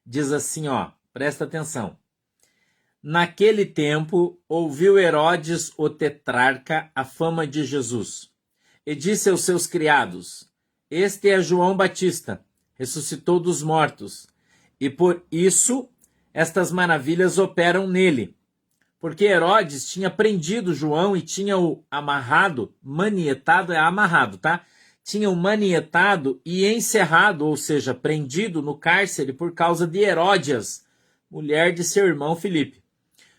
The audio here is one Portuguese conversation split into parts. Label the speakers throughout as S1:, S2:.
S1: Diz assim, ó, presta atenção. Naquele tempo, ouviu Herodes, o tetrarca, a fama de Jesus, e disse aos seus criados: Este é João Batista, ressuscitou dos mortos, e por isso estas maravilhas operam nele. Porque Herodes tinha prendido João e tinha-o amarrado, manietado, é amarrado, tá? Tinha-o manietado e encerrado, ou seja, prendido no cárcere por causa de Heródias, mulher de seu irmão Filipe.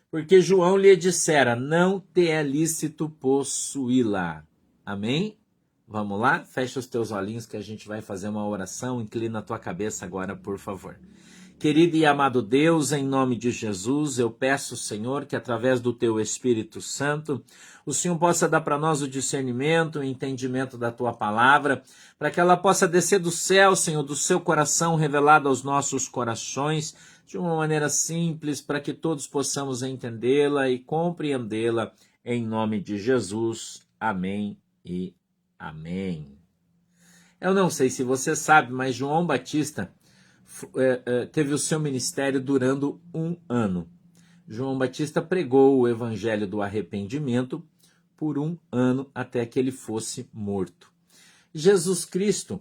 S1: Porque João lhe dissera, não te é lícito possuí-la. Amém? Vamos lá? Fecha os teus olhinhos que a gente vai fazer uma oração. Inclina a tua cabeça agora, por favor. Querido e amado Deus, em nome de Jesus, eu peço, Senhor, que através do Teu Espírito Santo, o Senhor possa dar para nós o discernimento, o entendimento da Tua palavra, para que ela possa descer do céu, Senhor, do Seu coração, revelado aos nossos corações, de uma maneira simples, para que todos possamos entendê-la e compreendê-la, em nome de Jesus. Amém e amém. Eu não sei se você sabe, mas João Batista teve o seu ministério durando 1 ano. João Batista pregou o evangelho do arrependimento por 1 ano até que ele fosse morto. Jesus Cristo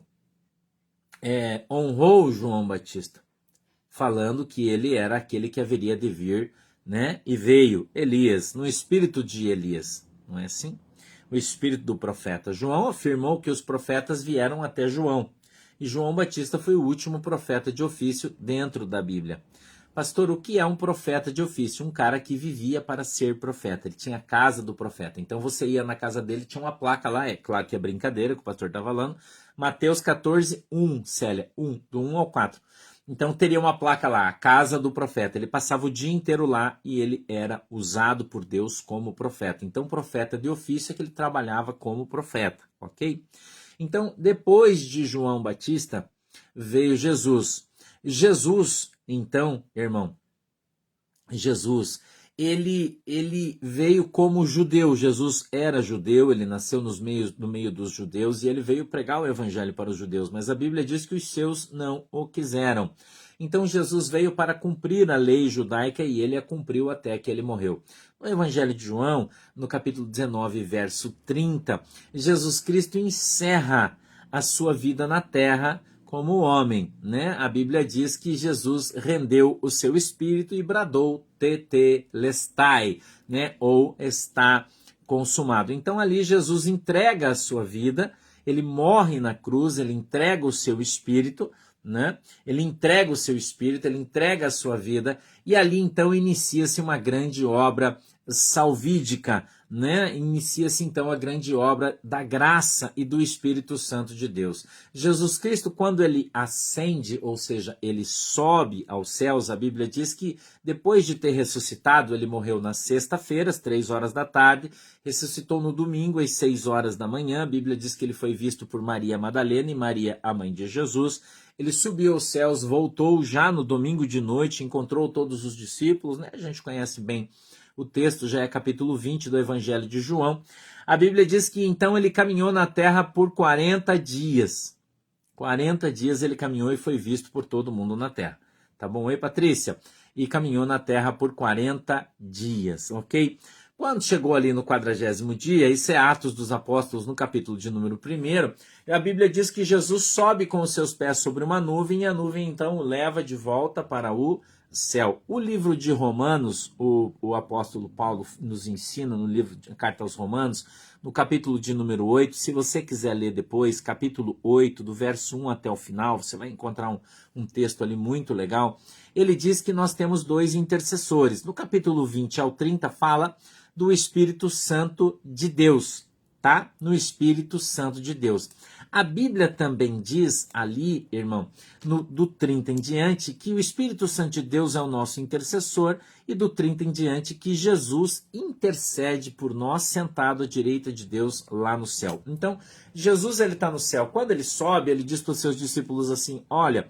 S1: honrou João Batista, falando que ele era aquele que haveria de vir, né? E veio Elias, no espírito de Elias, não é assim? O espírito do profeta. João afirmou que os profetas vieram até João. E João Batista foi o último profeta de ofício dentro da Bíblia. Pastor, o que é um profeta de ofício? Um cara que vivia para ser profeta. Ele tinha a casa do profeta. Então você ia na casa dele, tinha uma placa lá. É claro que é brincadeira que o pastor está falando. Mateus 14, 1, Célia. 1, do 1 ao 4. Então teria uma placa lá, a casa do profeta. Ele passava o dia inteiro lá e ele era usado por Deus como profeta. Então profeta de ofício é que ele trabalhava como profeta, ok? Então, depois de João Batista, veio Jesus. Jesus, então, irmão, Jesus, ele veio como judeu. Jesus era judeu, ele nasceu no meio dos judeus e ele veio pregar o evangelho para os judeus. Mas a Bíblia diz que os seus não o quiseram. Então, Jesus veio para cumprir a lei judaica e ele a cumpriu até que ele morreu. No Evangelho de João, no capítulo 19, verso 30, Jesus Cristo encerra a sua vida na terra como homem, né? A Bíblia diz que Jesus rendeu o seu espírito e bradou tetelestai, né? Ou está consumado. Então ali Jesus entrega a sua vida, ele morre na cruz, ele entrega o seu espírito, né? Ele entrega o seu espírito, ele entrega a sua vida e ali então inicia-se uma grande obra salvídica, né? Inicia-se então a grande obra da graça e do Espírito Santo de Deus. Jesus Cristo, quando ele ascende, ou seja, ele sobe aos céus, a Bíblia diz que depois de ter ressuscitado, ele morreu na sexta-feira, às 3 horas da tarde, ressuscitou no domingo, às 6 horas da manhã. A Bíblia diz que ele foi visto por Maria Madalena e Maria, a mãe de Jesus. Ele subiu aos céus, voltou já no domingo de noite, encontrou todos os discípulos, né? A gente conhece bem o texto, já é capítulo 20 do Evangelho de João. A Bíblia diz que então ele caminhou na terra por 40 dias. 40 dias ele caminhou e foi visto por todo mundo na terra. Tá bom? Oi, Patrícia? E caminhou na terra por 40 dias, ok? Quando chegou ali no 40º dia, isso é Atos dos Apóstolos, no capítulo de número 1, a Bíblia diz que Jesus sobe com os seus pés sobre uma nuvem e a nuvem então o leva de volta para o céu. O livro de Romanos, o apóstolo Paulo nos ensina no livro de Carta aos Romanos, no capítulo de número 8, se você quiser ler depois, capítulo 8, do verso 1 até o final, você vai encontrar um texto ali muito legal. Ele diz que nós temos 2 intercessores. No capítulo 20 ao 30 fala do Espírito Santo de Deus, tá? No Espírito Santo de Deus. A Bíblia também diz ali, irmão, do 30 em diante, que o Espírito Santo de Deus é o nosso intercessor e do 30 em diante que Jesus intercede por nós sentado à direita de Deus lá no céu. Então, Jesus ele está no céu. Quando ele sobe, ele diz para os seus discípulos assim, olha,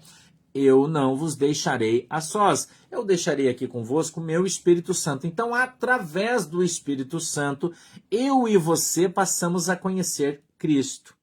S1: eu não vos deixarei a sós, eu deixarei aqui convosco o meu Espírito Santo. Então, através do Espírito Santo, eu e você passamos a conhecer Cristo.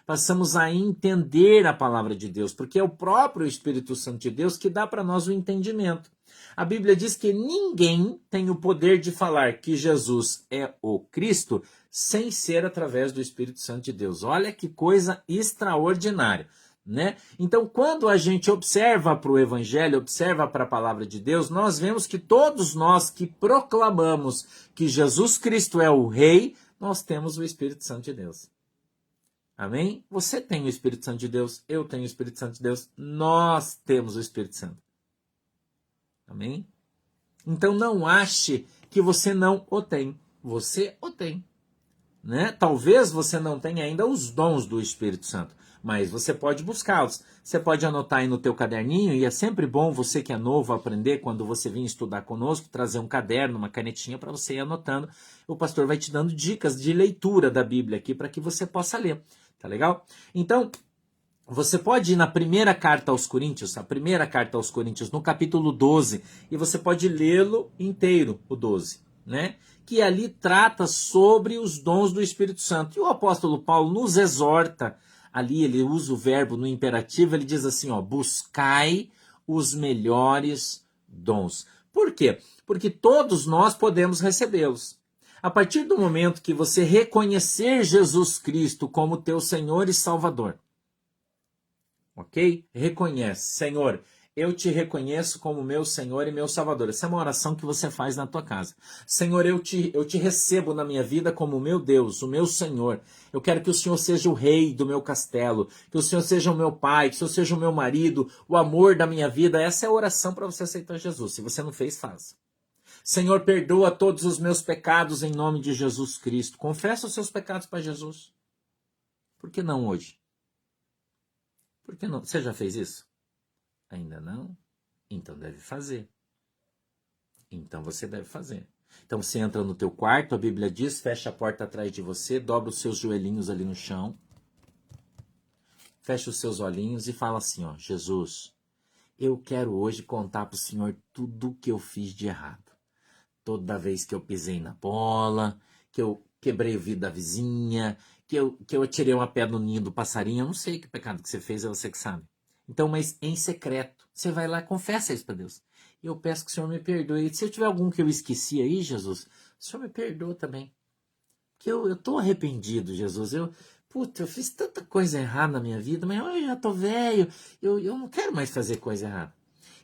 S1: passamos a entender a palavra de Deus, porque é o próprio Espírito Santo de Deus que dá para nós o entendimento. A Bíblia diz que ninguém tem o poder de falar que Jesus é o Cristo sem ser através do Espírito Santo de Deus. Olha que coisa extraordinária, né? Então, quando a gente observa para o Evangelho, observa para a palavra de Deus, nós vemos que todos nós que proclamamos que Jesus Cristo é o Rei, nós temos o Espírito Santo de Deus. Amém? Você tem o Espírito Santo de Deus, eu tenho o Espírito Santo de Deus, nós temos o Espírito Santo. Amém? Então não ache que você não o tem. Você o tem. Né? Talvez você não tenha ainda os dons do Espírito Santo, mas você pode buscá-los. Você pode anotar aí no teu caderninho, e é sempre bom você que é novo aprender, quando você vir estudar conosco, trazer um caderno, uma canetinha para você ir anotando. O pastor vai te dando dicas de leitura da Bíblia aqui para que você possa ler. Tá legal? Então, você pode ir na primeira carta aos Coríntios, a primeira carta aos Coríntios, no capítulo 12, e você pode lê-lo inteiro, o 12, né? Que ali trata sobre os dons do Espírito Santo. E o apóstolo Paulo nos exorta, ali ele usa o verbo no imperativo, ele diz assim, ó, buscai os melhores dons. Por quê? Porque todos nós podemos recebê-los. A partir do momento que você reconhecer Jesus Cristo como teu Senhor e Salvador, ok? Reconhece, Senhor, eu te reconheço como meu Senhor e meu Salvador. Essa é uma oração que você faz na tua casa. Senhor, eu te recebo na minha vida como meu Deus, o meu Senhor. Eu quero que o Senhor seja o rei do meu castelo, que o Senhor seja o meu pai, que o Senhor seja o meu marido, o amor da minha vida. Essa é a oração para você aceitar Jesus. Se você não fez, faça. Senhor, perdoa todos os meus pecados em nome de Jesus Cristo. Confessa os seus pecados para Jesus. Por que não hoje? Por que não? Você já fez isso? Ainda não? Então deve fazer. Então você deve fazer. Então você entra no teu quarto, a Bíblia diz, fecha a porta atrás de você, dobra os seus joelhinhos ali no chão, fecha os seus olhinhos e fala assim, ó, Jesus, eu quero hoje contar para o Senhor tudo que eu fiz de errado. Toda vez que eu pisei na bola, que eu quebrei o vidro da vizinha, que eu atirei uma pedra no ninho do passarinho, eu não sei que pecado que você fez, é você que sabe. Então, mas em secreto, você vai lá e confessa isso para Deus. E eu peço que o Senhor me perdoe. E se eu tiver algum que eu esqueci aí, Jesus, o Senhor me perdoa também. Porque eu estou arrependido, Jesus. Eu fiz tanta coisa errada na minha vida, mas eu já estou velho, eu não quero mais fazer coisa errada.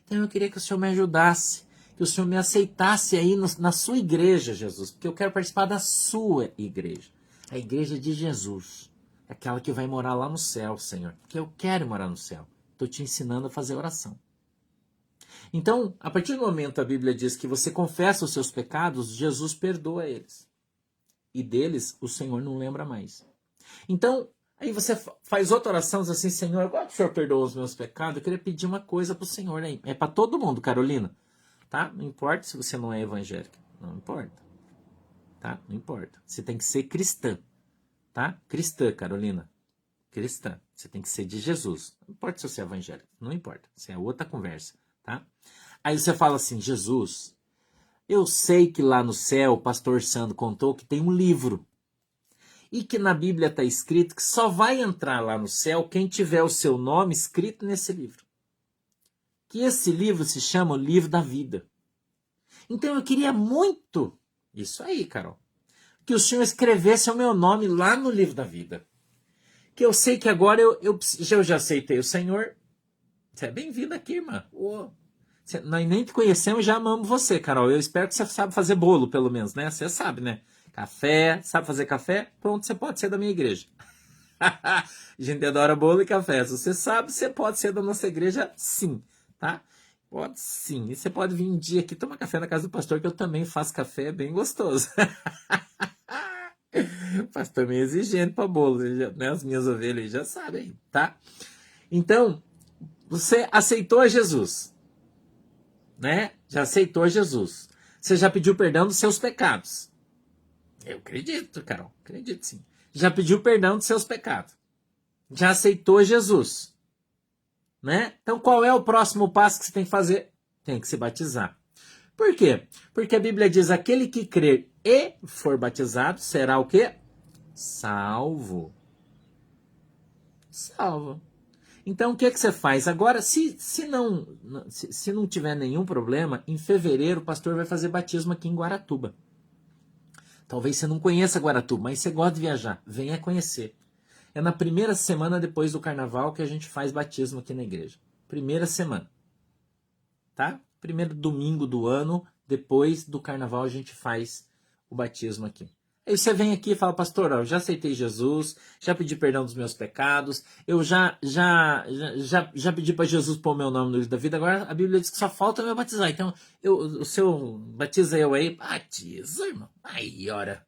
S1: Então eu queria que o Senhor me ajudasse, que o Senhor me aceitasse aí na sua igreja, Jesus, porque eu quero participar da sua igreja. A igreja de Jesus. Aquela que vai morar lá no céu, Senhor. Porque eu quero morar no céu. Estou te ensinando a fazer oração. Então, a partir do momento a Bíblia diz que você confessa os seus pecados, Jesus perdoa eles. E deles o Senhor não lembra mais. Então, aí você faz outra oração, diz assim, Senhor, agora que o Senhor perdoa os meus pecados, eu queria pedir uma coisa para o Senhor aí. É para todo mundo, Carolina. Tá? Não importa se você não é evangélica. Não importa. Tá? Não importa. Você tem que ser cristã. Tá? Cristã, Carolina. Cristã. Você tem que ser de Jesus. Não importa se você é evangélico. Não importa. Isso é outra conversa. Tá? Aí você fala assim, Jesus, eu sei que lá no céu o pastor Sandro contou que tem um livro. E que na Bíblia está escrito que só vai entrar lá no céu quem tiver o seu nome escrito nesse livro. Que esse livro se chama o Livro da Vida. Então eu queria muito, isso aí, Carol, que o Senhor escrevesse o meu nome lá no Livro da Vida. Que eu sei que agora eu já aceitei o Senhor. Você é bem-vindo aqui, irmã. Nós nem te conhecemos e já amamos você, Carol. Eu espero que você sabe fazer bolo, pelo menos, né? Você sabe, né? Café, sabe fazer café? Pronto, você pode ser da minha igreja. A gente adora bolo e café. Se você sabe, você pode ser da nossa igreja, sim, tá? Pode sim. E você pode vir um dia aqui tomar café na casa do pastor, que eu também faço café bem gostoso. O pastor é meio exigente para bolo, né? As minhas ovelhas já sabem, tá? Então, você aceitou Jesus, né? Já aceitou Jesus. Você já pediu perdão dos seus pecados. Eu acredito, Carol. Acredito sim. Já pediu perdão dos seus pecados. Já aceitou Jesus. Né? Então, qual é o próximo passo que você tem que fazer? Tem que se batizar. Por quê? Porque a Bíblia diz, aquele que crer e for batizado será o quê? Salvo. Salvo. Então, o que você faz? Agora, se não tiver nenhum problema, em fevereiro o pastor vai fazer batismo aqui em Guaratuba. Talvez você não conheça Guaratuba, mas você gosta de viajar. Venha conhecer. É na primeira semana depois do carnaval que a gente faz batismo aqui na igreja. Primeira semana. Tá? Primeiro domingo do ano, depois do carnaval, a gente faz o batismo aqui. Aí você vem aqui e fala, pastor, ó, eu já aceitei Jesus, já pedi perdão dos meus pecados, eu já pedi para Jesus pôr meu nome no livro da vida, agora a Bíblia diz que só falta eu batizar. Então, o seu batiza eu aí, batiza, irmão. Aí, ora.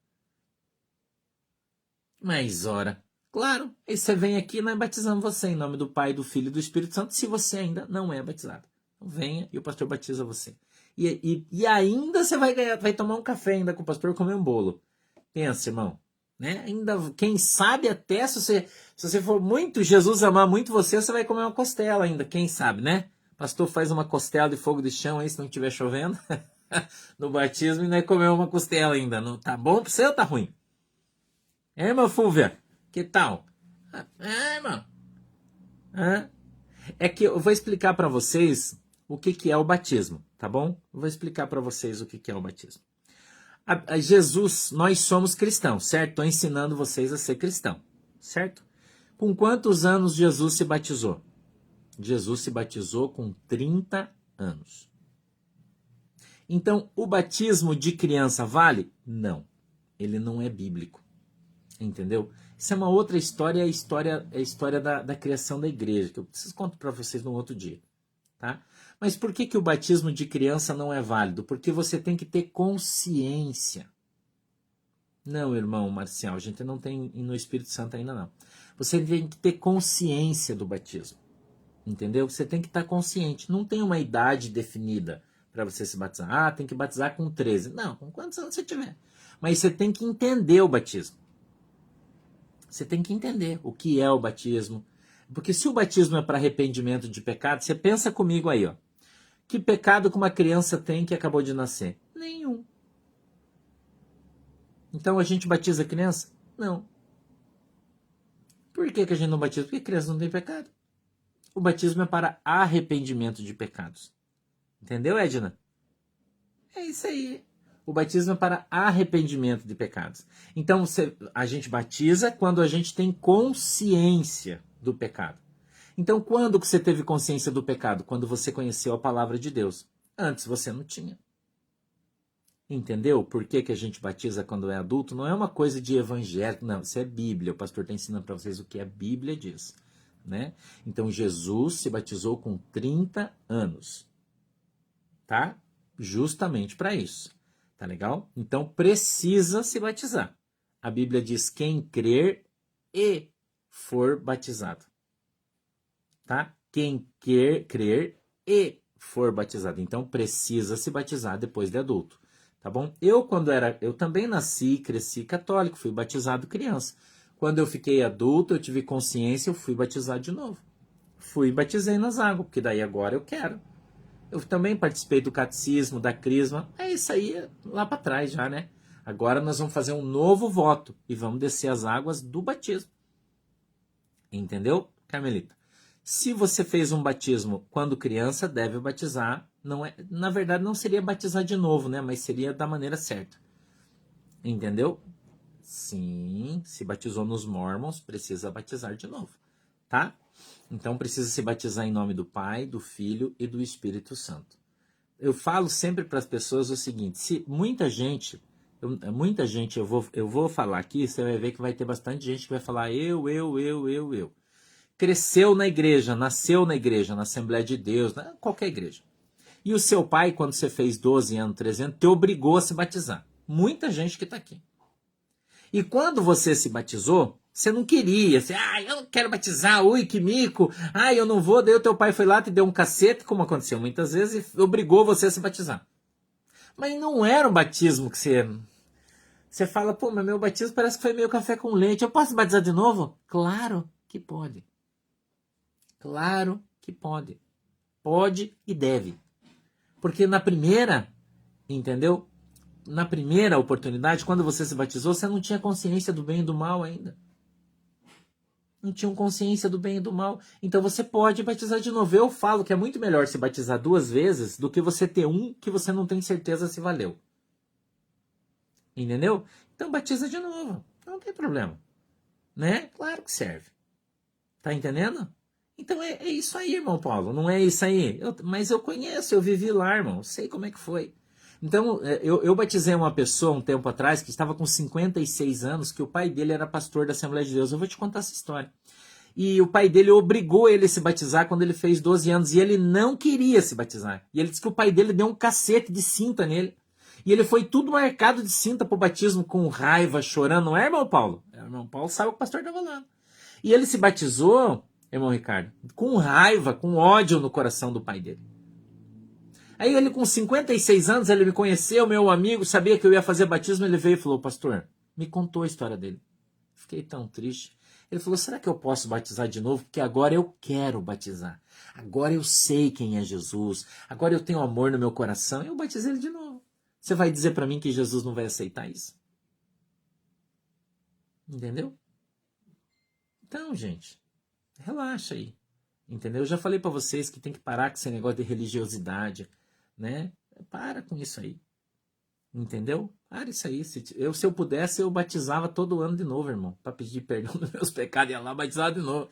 S1: Mas, ora. Claro, aí você vem aqui e nós batizamos você em nome do Pai, do Filho e do Espírito Santo, se você ainda não é batizado. Então venha e o pastor batiza você. E ainda você vai tomar um café ainda com o pastor e comer um bolo. Pensa, irmão. Né? Ainda, quem sabe até se você for muito, Jesus amar muito você, você vai comer uma costela ainda. Quem sabe, né? O pastor faz uma costela de fogo de chão aí, se não estiver chovendo, no batismo, e nós comer uma costela ainda. Não, tá bom pra você ou tá ruim? É, irmã Fúvia? Que tal? Irmão. É que eu vou explicar para vocês o que é o batismo, tá bom? Eu vou explicar para vocês o que é o batismo. Jesus, nós somos cristãos, certo? Estou ensinando vocês a ser cristão, certo? Com quantos anos Jesus se batizou? Jesus se batizou com 30 anos. Então, o batismo de criança vale? Não. Ele não é bíblico. Entendeu? Isso é uma outra história, é a história da criação da igreja, que eu preciso contar para vocês num outro dia. Tá? Mas por que o batismo de criança não é válido? Porque você tem que ter consciência. Não, irmão Marcial, a gente não tem no Espírito Santo ainda não. Você tem que ter consciência do batismo. Entendeu? Você tem que estar consciente. Não tem uma idade definida para você se batizar. Ah, tem que batizar com 13. Não, com quantos anos você tiver. Mas você tem que entender o batismo. Você tem que entender o que é o batismo. Porque se o batismo é para arrependimento de pecado, você pensa comigo aí, ó. Que pecado que uma criança tem que acabou de nascer? Nenhum. Então a gente batiza a criança? Não. Por que a gente não batiza? Porque a criança não tem pecado. O batismo é para arrependimento de pecados. Entendeu, Edna? É isso aí. O batismo é para arrependimento de pecados. Então a gente batiza quando a gente tem consciência do pecado. Então quando que você teve consciência do pecado? Quando você conheceu a palavra de Deus. Antes você não tinha. Entendeu? Por que a gente batiza quando é adulto? Não é uma coisa de evangélico, não. Isso é Bíblia. O pastor está ensinando para vocês o que a Bíblia diz. Né? Então Jesus se batizou com 30 anos. Tá? Justamente para isso. Tá legal? Então precisa se batizar. A Bíblia diz quem crer e for batizado. Tá? Quem quer crer e for batizado. Então precisa se batizar depois de adulto. Tá bom? Eu também nasci e cresci católico, fui batizado criança. Quando eu fiquei adulto, eu tive consciência, eu fui batizado de novo. Fui e batizei nas águas, porque daí agora eu quero. Eu também participei do catecismo, da crisma. É isso aí lá para trás já, né? Agora nós vamos fazer um novo voto e vamos descer as águas do batismo. Entendeu, Carmelita? Se você fez um batismo quando criança, deve batizar. Não é, na verdade, não seria batizar de novo, né? Mas seria da maneira certa. Entendeu? Sim, se batizou nos Mormons, precisa batizar de novo, tá? Então precisa se batizar em nome do Pai, do Filho e do Espírito Santo. Eu falo sempre para as pessoas o seguinte: se muita gente, eu vou falar aqui, você vai ver que vai ter bastante gente que vai falar eu. Cresceu na igreja, nasceu na igreja, na Assembleia de Deus, qualquer igreja. E o seu pai, quando você fez 12 anos, 13 anos, te obrigou a se batizar. Muita gente que está aqui. E quando você se batizou, você não queria, você, eu não quero batizar, ui, que mico, eu não vou, daí o teu pai foi lá, te deu um cacete, como aconteceu muitas vezes, e obrigou você a se batizar. Mas não era um batismo que você fala, pô, mas meu batismo parece que foi meio café com leite, eu posso batizar de novo? Claro que pode. Claro que pode. Pode e deve. Porque na primeira, entendeu? Na primeira oportunidade, quando você se batizou, você não tinha consciência do bem e do mal ainda. não tinham consciência do bem e do mal. Então você pode batizar de novo. Eu falo que é muito melhor se batizar 2 vezes do que você ter um que você não tem certeza se valeu. Entendeu? Então batiza de novo. Não tem problema. Né? Claro que serve. Tá entendendo? Então é isso aí, irmão Paulo. Não é isso aí. Mas eu conheço, eu vivi lá, irmão. Sei como é que foi. Então, eu batizei uma pessoa um tempo atrás que estava com 56 anos, que o pai dele era pastor da Assembleia de Deus. Eu vou te contar essa história. E o pai dele obrigou ele a se batizar quando ele fez 12 anos. E ele não queria se batizar. E ele disse que o pai dele deu um cacete de cinta nele. E ele foi tudo marcado de cinta pro batismo, com raiva, chorando. Não é, irmão Paulo? Irmão Paulo sabe o que o pastor estava falando. E ele se batizou, irmão Ricardo, com raiva, com ódio no coração do pai dele. Aí ele com 56 anos, ele me conheceu, meu amigo, sabia que eu ia fazer batismo, ele veio e falou, pastor, me contou a história dele. Fiquei tão triste. Ele falou, será que eu posso batizar de novo? Porque agora eu quero batizar. Agora eu sei quem é Jesus. Agora eu tenho amor no meu coração. E eu batizei ele de novo. Você vai dizer para mim que Jesus não vai aceitar isso? Entendeu? Então, gente, relaxa aí. Entendeu? Eu já falei para vocês que tem que parar com esse negócio de religiosidade, né? Para com isso aí. Entendeu? Para isso aí. Se eu pudesse, eu batizava todo ano de novo, irmão. Para pedir perdão dos meus pecados. Ia lá batizar de novo.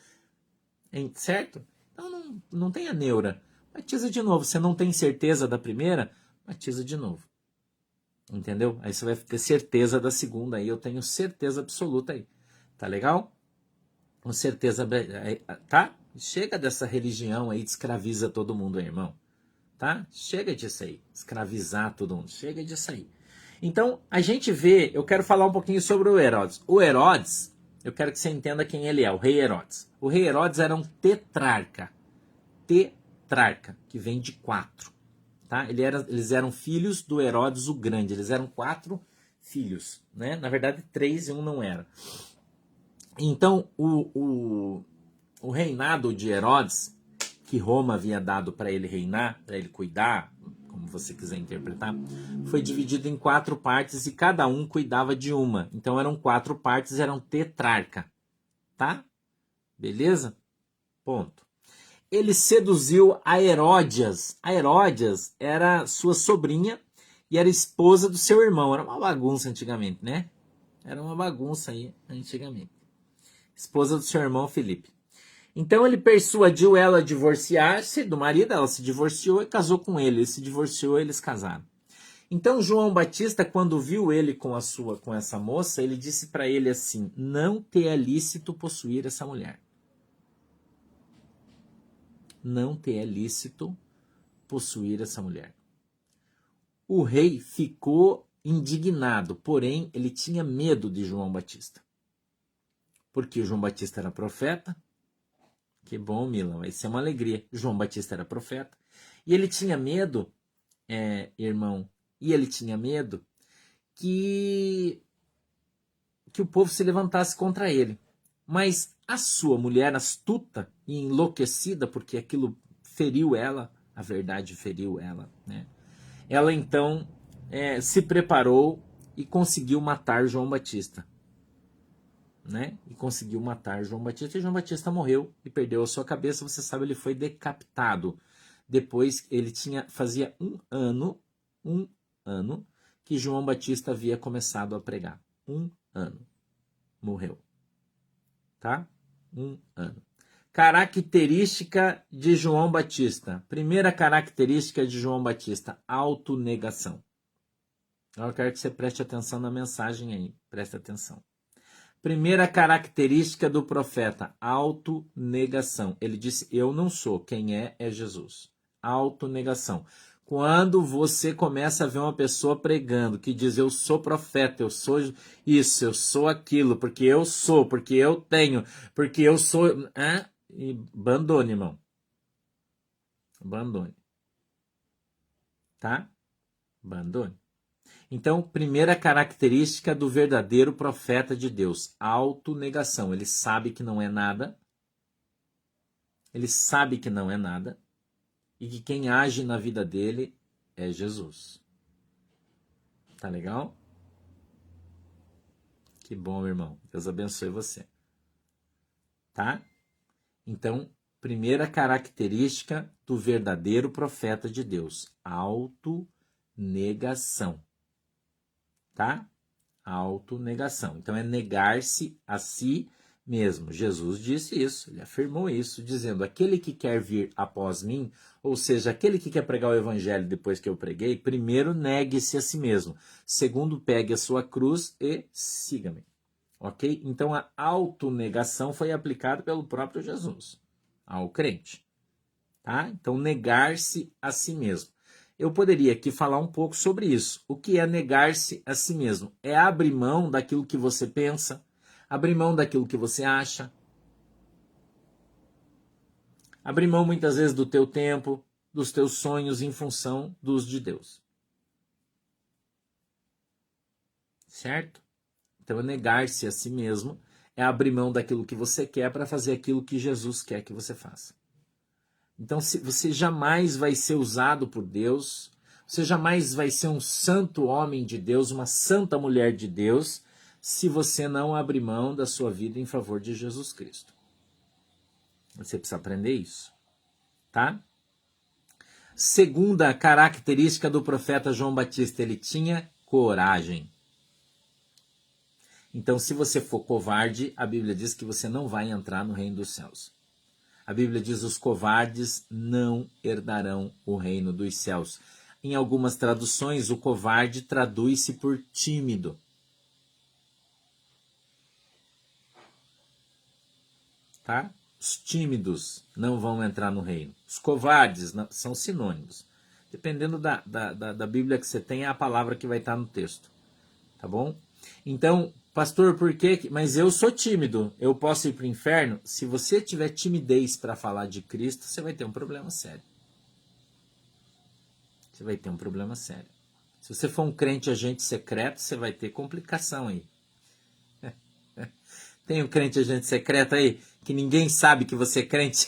S1: Certo? Então não tenha neura. Batiza de novo. Você não tem certeza da primeira? Batiza de novo. Entendeu? Aí você vai ter certeza da segunda. Aí eu tenho certeza absoluta aí. Tá legal? Com certeza. Tá? Chega dessa religião aí, escraviza todo mundo, irmão. Tá? Chega disso aí. Escravizar todo mundo. Chega disso aí. Então, a gente vê, eu quero falar um pouquinho sobre o Herodes. O Herodes, eu quero que você entenda quem ele é, o rei Herodes. O rei Herodes era um tetrarca. Tetrarca, que vem de 4. Tá? Eles eram filhos do Herodes o Grande. Eles eram 4 filhos. Né? Na verdade, 3 e um não era. Então, o reinado de Herodes, que Roma havia dado para ele reinar, para ele cuidar, como você quiser interpretar, foi dividido em 4 partes e cada um cuidava de uma. Então eram 4 partes, eram tetrarca. Tá? Beleza? Ponto. Ele seduziu a Heródias. A Heródias era sua sobrinha e era esposa do seu irmão. Era uma bagunça antigamente, né? Era uma bagunça aí antigamente. Esposa do seu irmão Felipe. Então ele persuadiu ela a divorciar-se do marido, ela se divorciou e casou com ele. Ele se divorciou, eles casaram. Então João Batista, quando viu ele com essa moça, ele disse para ele assim: não te é lícito possuir essa mulher. Não te é lícito possuir essa mulher. O rei ficou indignado, porém ele tinha medo de João Batista. Porque João Batista era profeta. Que bom, Milan, vai ser uma alegria. João Batista era profeta. E ele tinha medo, irmão, ele tinha medo que o povo se levantasse contra ele. Mas a sua mulher, astuta e enlouquecida, porque aquilo feriu ela, a verdade feriu ela, né? Ela então se preparou e conseguiu matar João Batista. Né? E conseguiu matar João Batista, e João Batista morreu e perdeu a sua cabeça. Você sabe, ele foi decapitado. Depois ele fazia um ano que João Batista havia começado a pregar. 1 ano. Morreu. Tá? 1 ano. Característica de João Batista. Primeira característica de João Batista: autonegação. Eu quero que você preste atenção na mensagem aí. Preste atenção. Primeira característica do profeta: autonegação. Ele disse: eu não sou, quem é Jesus. Autonegação. Quando você começa a ver uma pessoa pregando que diz: eu sou profeta, eu sou isso, eu sou aquilo, porque eu sou, porque eu tenho, porque eu sou. E abandone, irmão. Abandone. Tá? Abandone. Então, primeira característica do verdadeiro profeta de Deus: autonegação. Ele sabe que não é nada. Ele sabe que não é nada. E que quem age na vida dele é Jesus. Tá legal? Que bom, irmão. Deus abençoe você. tá? Então, primeira característica do verdadeiro profeta de Deus, autonegação, tá? Autonegação. Então, é negar-se a si mesmo. Jesus disse isso, ele afirmou isso, dizendo: aquele que quer vir após mim, ou seja, aquele que quer pregar o evangelho depois que eu preguei, primeiro negue-se a si mesmo. Segundo, pegue a sua cruz e siga-me. Ok? Então, a autonegação foi aplicada pelo próprio Jesus ao crente. Tá? Então, negar-se a si mesmo. Eu poderia aqui falar um pouco sobre isso. O que é negar-se a si mesmo? É abrir mão daquilo que você pensa, abrir mão daquilo que você acha, abrir mão muitas vezes do teu tempo, dos teus sonhos em função dos de Deus. Certo? Então, é negar-se a si mesmo, é abrir mão daquilo que você quer para fazer aquilo que Jesus quer que você faça. Então, você jamais vai ser usado por Deus, você jamais vai ser um santo homem de Deus, uma santa mulher de Deus, se você não abrir mão da sua vida em favor de Jesus Cristo. Você precisa aprender isso, tá? Segunda característica do profeta João Batista, ele tinha coragem. Então, se você for covarde, a Bíblia diz que você não vai entrar no reino dos céus. A Bíblia diz: os covardes não herdarão o reino dos céus. Em algumas traduções, o covarde traduz-se por tímido. Tá? Os tímidos não vão entrar no reino. Os covardes são sinônimos. Dependendo da Bíblia que você tem, é a palavra que vai estar no texto. Tá bom? Então, pastor, por quê? Mas eu sou tímido, eu posso ir para o inferno? Se você tiver timidez para falar de Cristo, você vai ter um problema sério. Você vai ter um problema sério. Se você for um crente agente secreto, você vai ter complicação aí. Tem um crente agente secreto aí que ninguém sabe que você é crente?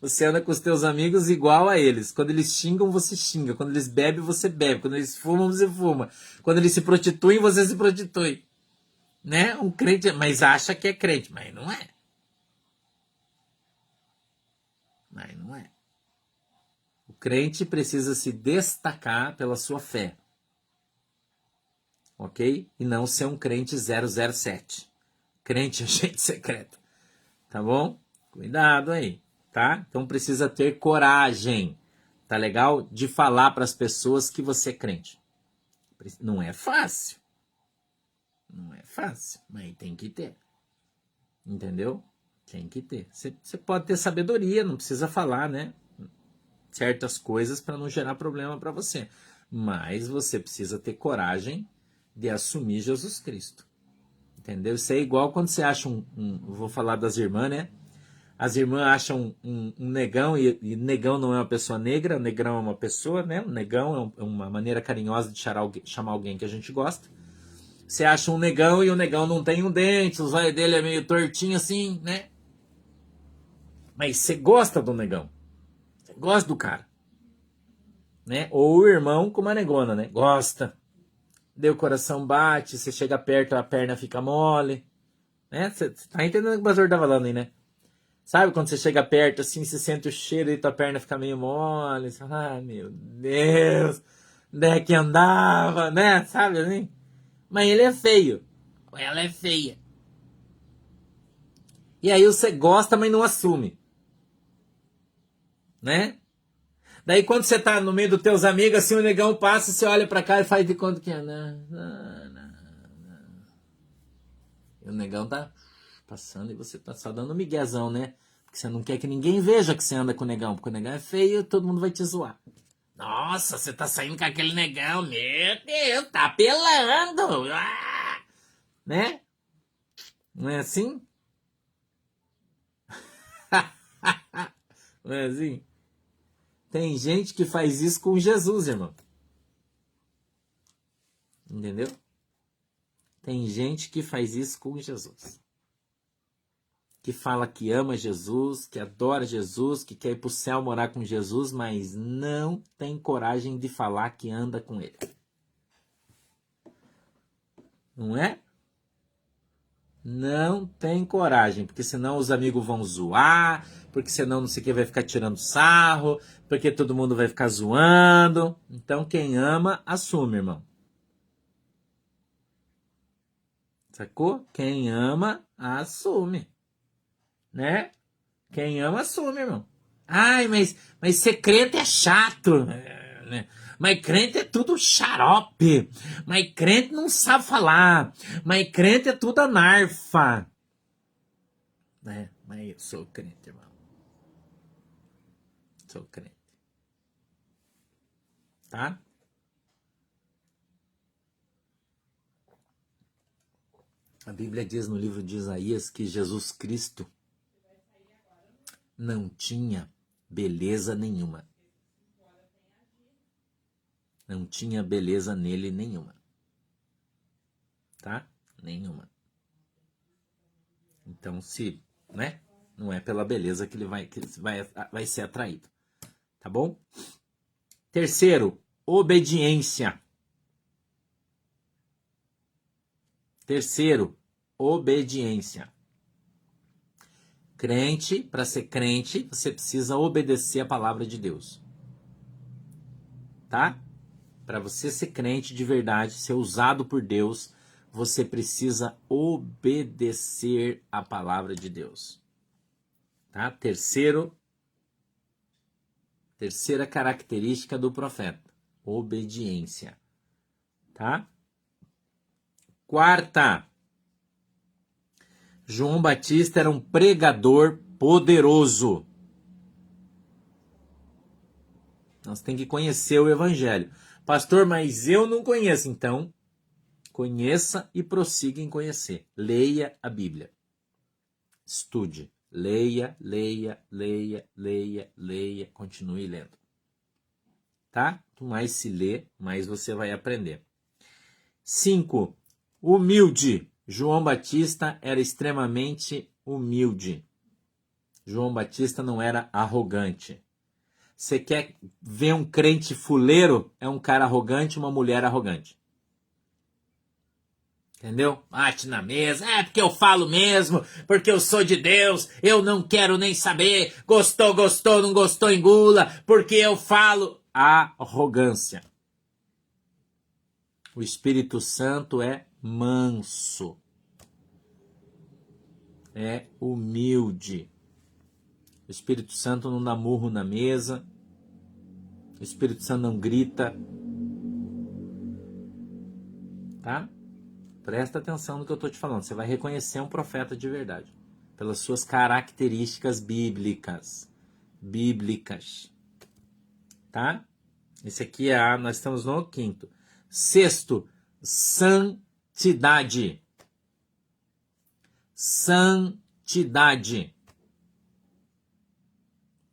S1: Você anda com os teus amigos igual a eles. Quando eles xingam, você xinga. Quando eles bebem, você bebe. Quando eles fumam, você fuma. Quando eles se prostituem, você se prostitui. Né? Um crente, mas acha que é crente, mas não é. Mas não é. O crente precisa se destacar pela sua fé. Ok? E não ser um crente 007. Crente agente secreto. Tá bom? Cuidado aí. Tá? Então precisa ter coragem, tá legal? De falar para as pessoas que você é crente. Não é fácil. Não é fácil, mas tem que ter. Entendeu? Tem que ter. Você pode ter sabedoria, não precisa falar, né? Certas coisas para não gerar problema para você. Mas você precisa ter coragem de assumir Jesus Cristo. Entendeu? Isso é igual quando você acha vou falar das irmãs, né? As irmãs acham um negão, e negão não é uma pessoa negra, negrão é uma pessoa, né? Um negão é uma maneira carinhosa de chamar alguém que a gente gosta. Você acha um negão e o negão não tem um dente, os olhos dele é meio tortinho assim, né? Mas você gosta do negão. Você gosta do cara. Né? Ou o irmão com uma negona, né? Gosta. Daí o coração bate, você chega perto, a perna fica mole. Né? Você tá entendendo o que o pastor tá falando aí, né? Sabe quando você chega perto, assim, você sente o cheiro e tua perna fica meio mole. Você fala, ah, meu Deus, onde é que andava, né? Sabe assim? Mas ele é feio. Ela é feia. E aí você gosta, mas não assume. Né? Daí quando você tá no meio dos teus amigos, assim, o negão passa, você olha pra cá e faz de conta que é. Não. E o negão tá passando e você tá só dando miguezão, né? Porque você não quer que ninguém veja que você anda com o negão, porque o negão é feio e todo mundo vai te zoar. Nossa, você tá saindo com aquele negão, meu Deus, tá apelando. Ah! Né? Não é assim? Não é assim? Tem gente que faz isso com Jesus, irmão. Entendeu? Tem gente que faz isso com Jesus. Que fala que ama Jesus, que adora Jesus, que quer ir pro céu morar com Jesus, mas não tem coragem de falar que anda com ele. Não é? Não tem coragem, porque senão os amigos vão zoar, porque senão não sei o que vai ficar tirando sarro, porque todo mundo vai ficar zoando. Então quem ama, assume, irmão. Sacou? Quem ama, assume. Né? Quem ama, assume, irmão. Ai, mas ser crente é chato. Né? Mas crente é tudo xarope. Mas crente não sabe falar. Mas crente é tudo anarfa. Né? Mas eu sou crente, irmão. Sou crente. Tá? A Bíblia diz no livro de Isaías que Jesus Cristo não tinha beleza nenhuma. Não tinha beleza nele nenhuma. Tá? Nenhuma. Então, se, né? Não é pela beleza que ele vai ser atraído. Tá bom? Terceiro, obediência. Terceiro, obediência. Crente, para ser crente, você precisa obedecer a palavra de Deus. Tá? Para você ser crente de verdade, ser usado por Deus, você precisa obedecer a palavra de Deus. Tá? Terceira característica do profeta, obediência. Tá? Quarta, João Batista era um pregador poderoso. Nós temos que conhecer o evangelho. Pastor, mas eu não conheço. Então, conheça e prossiga em conhecer. Leia a Bíblia. Estude. Leia, leia, leia, leia, leia. Continue lendo. Tá? Quanto mais se lê, mais você vai aprender. 5. Humilde. João Batista era extremamente humilde. João Batista não era arrogante. Você quer ver um crente fuleiro? É um cara arrogante, uma mulher arrogante. Entendeu? Bate na mesa. É porque eu falo mesmo, porque eu sou de Deus, eu não quero nem saber. Gostou, gostou, não gostou, engula, porque eu falo. Arrogância. O Espírito Santo é manso. É humilde. O Espírito Santo não dá murro na mesa. O Espírito Santo não grita. Tá? Presta atenção no que eu estou te falando. Você vai reconhecer um profeta de verdade. Pelas suas características bíblicas. Bíblicas. Tá? Esse aqui é nós estamos no quinto. Sexto, santidade. Santidade.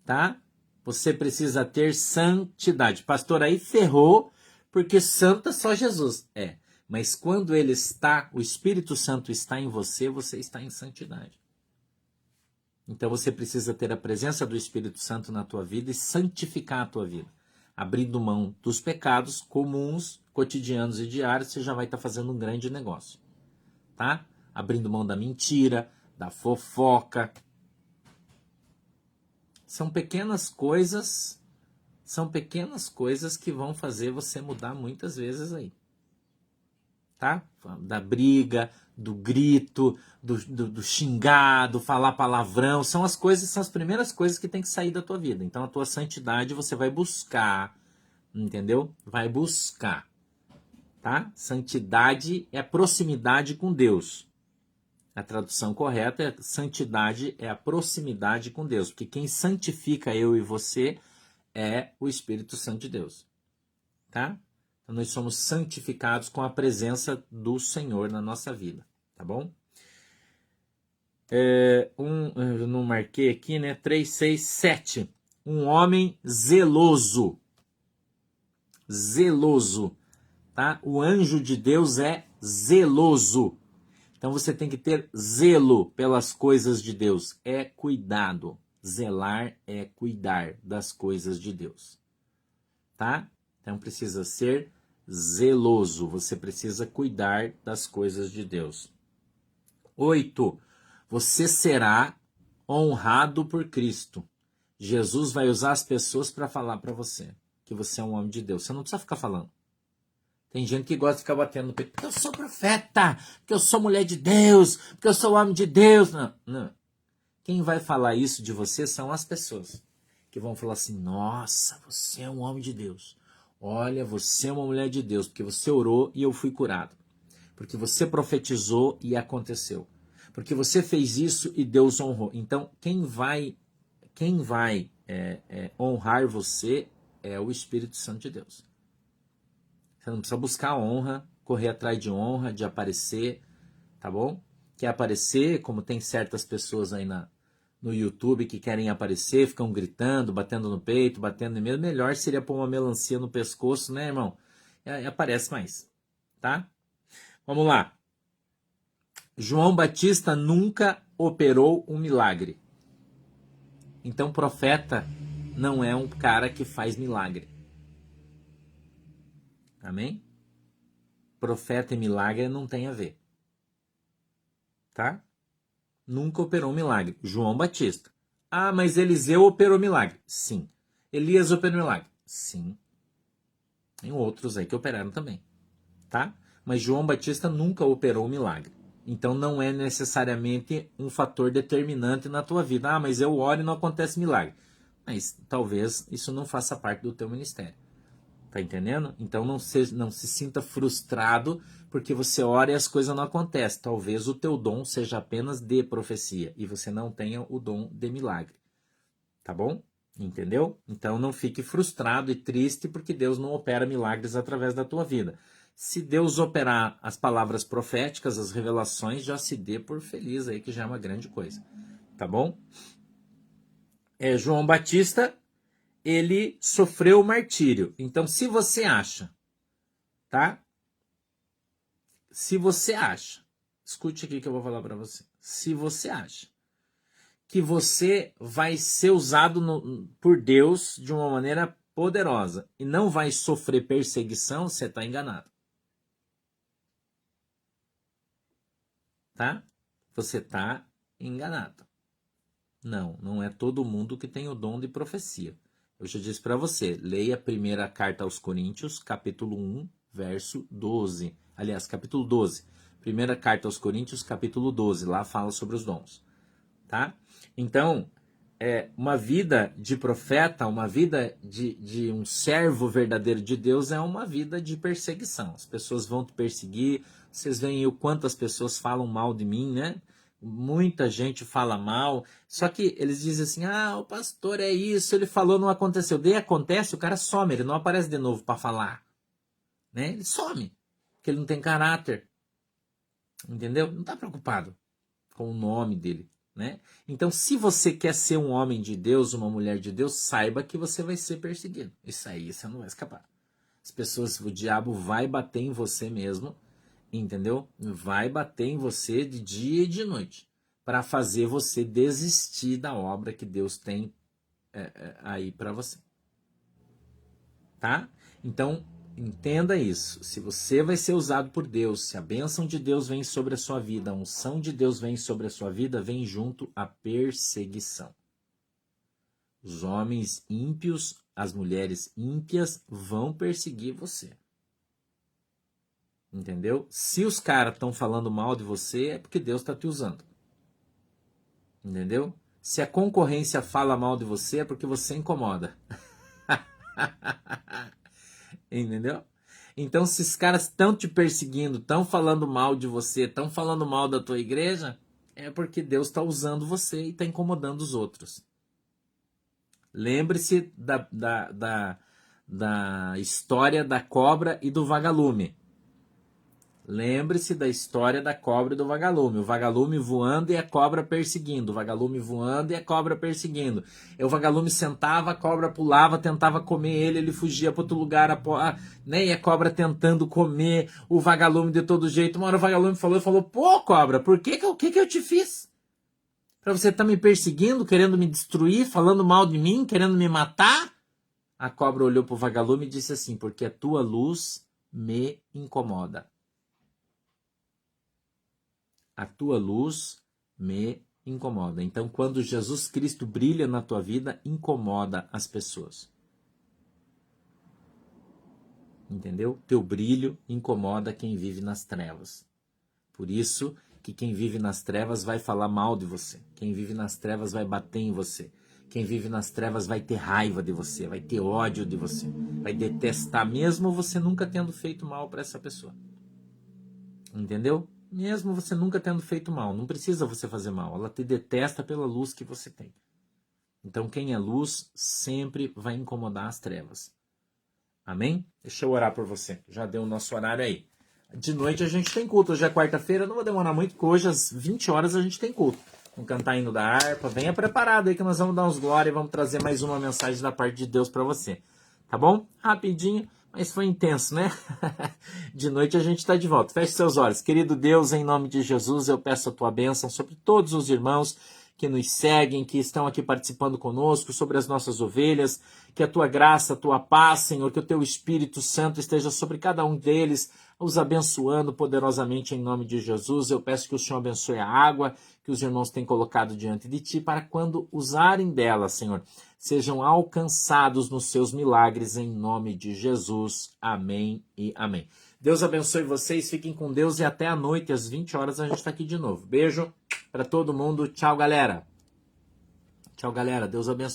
S1: Tá? Você precisa ter santidade. Pastor, aí ferrou, porque santo é só Jesus. É, mas quando ele está, o Espírito Santo está em você, você está em santidade. Então você precisa ter a presença do Espírito Santo na tua vida e santificar a tua vida. Abrindo mão dos pecados comuns, cotidianos e diários, você já vai estar fazendo um grande negócio. Tá? Abrindo mão da mentira, da fofoca. São pequenas coisas que vão fazer você mudar muitas vezes aí. Tá? Da briga, do grito, do xingar, do falar palavrão, são as primeiras coisas que tem que sair da tua vida. Então a tua santidade você vai buscar, entendeu? Vai buscar, tá? Santidade é proximidade com Deus. A tradução correta é santidade é a proximidade com Deus, porque quem santifica eu e você é o Espírito Santo de Deus, tá? Então, nós somos santificados com a presença do Senhor na nossa vida, tá bom? Eu não marquei aqui, né? 3, 6, 7. Um homem zeloso. Zeloso, tá? O anjo de Deus é zeloso. Então, você tem que ter zelo pelas coisas de Deus. É cuidado. Zelar é cuidar das coisas de Deus, tá? Então, precisa ser zeloso, você precisa cuidar das coisas de Deus. 8. Você será honrado por Cristo. Jesus vai usar as pessoas para falar para você que você é um homem de Deus. Você não precisa ficar falando. Tem gente que gosta de ficar batendo no peito. Porque eu sou profeta, porque eu sou mulher de Deus, porque eu sou homem de Deus. Não, não. Quem vai falar isso de você são as pessoas que vão falar assim: nossa, você é um homem de Deus. Olha, você é uma mulher de Deus, porque você orou e eu fui curado. Porque você profetizou e aconteceu. Porque você fez isso e Deus honrou. Então, quem vai honrar você é o Espírito Santo de Deus. Você não precisa buscar honra, correr atrás de honra, de aparecer, tá bom? Quer aparecer, como tem certas pessoas aí no YouTube que querem aparecer, ficam gritando, batendo no peito, batendo em medo. Melhor seria pôr uma melancia no pescoço, né, irmão? Aparece mais, tá? Vamos lá. João Batista nunca operou um milagre. Então, profeta não é um cara que faz milagre. Amém? Profeta e milagre não tem a ver. Tá? Nunca operou um milagre. João Batista. Ah, mas Eliseu operou milagre. Sim. Elias operou milagre. Sim. Tem outros aí que operaram também. Tá? Mas João Batista nunca operou um milagre. Então não é necessariamente um fator determinante na tua vida. Ah, mas eu oro e não acontece milagre. Mas talvez isso não faça parte do teu ministério. Tá entendendo? Então não se sinta frustrado porque você ora e as coisas não acontecem. Talvez o teu dom seja apenas de profecia e você não tenha o dom de milagre. Tá bom? Entendeu? Então não fique frustrado e triste porque Deus não opera milagres através da tua vida. Se Deus operar as palavras proféticas, as revelações, já se dê por feliz aí, que já é uma grande coisa. Tá bom? João Batista, ele sofreu martírio. Então, se você acha, tá? Se você acha, escute aqui que eu vou falar para você. Se você acha que você vai ser usado por Deus de uma maneira poderosa e não vai sofrer perseguição, você está enganado. Tá? Você está enganado. Não é todo mundo que tem o dom de profecia. Eu já disse para você, leia a primeira carta aos Coríntios, capítulo 1, verso 12. Aliás, capítulo 12. Primeira carta aos Coríntios, capítulo 12. Lá fala sobre os dons. Tá? Então, uma vida de profeta, uma vida de um servo verdadeiro de Deus é uma vida de perseguição. As pessoas vão te perseguir. Vocês veem o quanto as pessoas falam mal de mim, né? Muita gente fala mal. Só que eles dizem assim, o pastor é isso, ele falou, não aconteceu. Daí acontece, o cara some, ele não aparece de novo para falar. Né? Ele some, porque ele não tem caráter. Entendeu? Não está preocupado com o nome dele. Né? Então, se você quer ser um homem de Deus, uma mulher de Deus, saiba que você vai ser perseguido. Isso aí, você não vai escapar. As pessoas, o diabo vai bater em você mesmo, entendeu? Vai bater em você de dia e de noite, para fazer você desistir da obra que Deus tem aí para você. Tá? Então, entenda isso. Se você vai ser usado por Deus, se a bênção de Deus vem sobre a sua vida, a unção de Deus vem sobre a sua vida, vem junto a perseguição. Os homens ímpios, as mulheres ímpias vão perseguir você. Entendeu? Se os caras estão falando mal de você, é porque Deus está te usando. Entendeu? Se a concorrência fala mal de você, é porque você incomoda. Entendeu? Então, se os caras estão te perseguindo, estão falando mal de você, estão falando mal da tua igreja, é porque Deus está usando você e está incomodando os outros. Lembre-se da história da cobra e do vagalume. Lembre-se da história da cobra e do vagalume. O vagalume voando e a cobra perseguindo. O vagalume voando e a cobra perseguindo. E o vagalume sentava, a cobra pulava, tentava comer ele, ele fugia para outro lugar, né? E a cobra tentando comer o vagalume de todo jeito. Uma hora o vagalume falou, pô, cobra, por que eu te fiz? Para você estar me perseguindo, querendo me destruir, falando mal de mim, querendo me matar? A cobra olhou para o vagalume e disse assim, porque a tua luz me incomoda. A tua luz me incomoda. Então, quando Jesus Cristo brilha na tua vida, incomoda as pessoas. Entendeu? Teu brilho incomoda quem vive nas trevas. Por isso que quem vive nas trevas vai falar mal de você. Quem vive nas trevas vai bater em você. Quem vive nas trevas vai ter raiva de você, vai ter ódio de você, vai detestar, mesmo você nunca tendo feito mal para essa pessoa. Entendeu? Mesmo você nunca tendo feito mal, não precisa você fazer mal, ela te detesta pela luz que você tem. Então quem é luz sempre vai incomodar as trevas. Amém? Deixa eu orar por você, já deu o nosso horário aí. De noite a gente tem culto, hoje é quarta-feira, não vou demorar muito, porque hoje às 20 horas a gente tem culto. Vamos cantar hino da harpa, venha preparado aí que nós vamos dar uns glória e vamos trazer mais uma mensagem da parte de Deus para você. Tá bom? Rapidinho, mas foi intenso, né? De noite a gente está de volta. Feche seus olhos. Querido Deus, em nome de Jesus, eu peço a tua bênção sobre todos os irmãos que nos seguem, que estão aqui participando conosco, sobre as nossas ovelhas, que a tua graça, a tua paz, Senhor, que o teu Espírito Santo esteja sobre cada um deles, os abençoando poderosamente em nome de Jesus. Eu peço que o Senhor abençoe a água que os irmãos têm colocado diante de ti, para quando usarem dela, Senhor, sejam alcançados nos seus milagres em nome de Jesus. Amém e amém. Deus abençoe vocês, fiquem com Deus e até a noite, às 20 horas, a gente está aqui de novo. Beijo para todo mundo. Tchau, galera. Tchau, galera. Deus abençoe.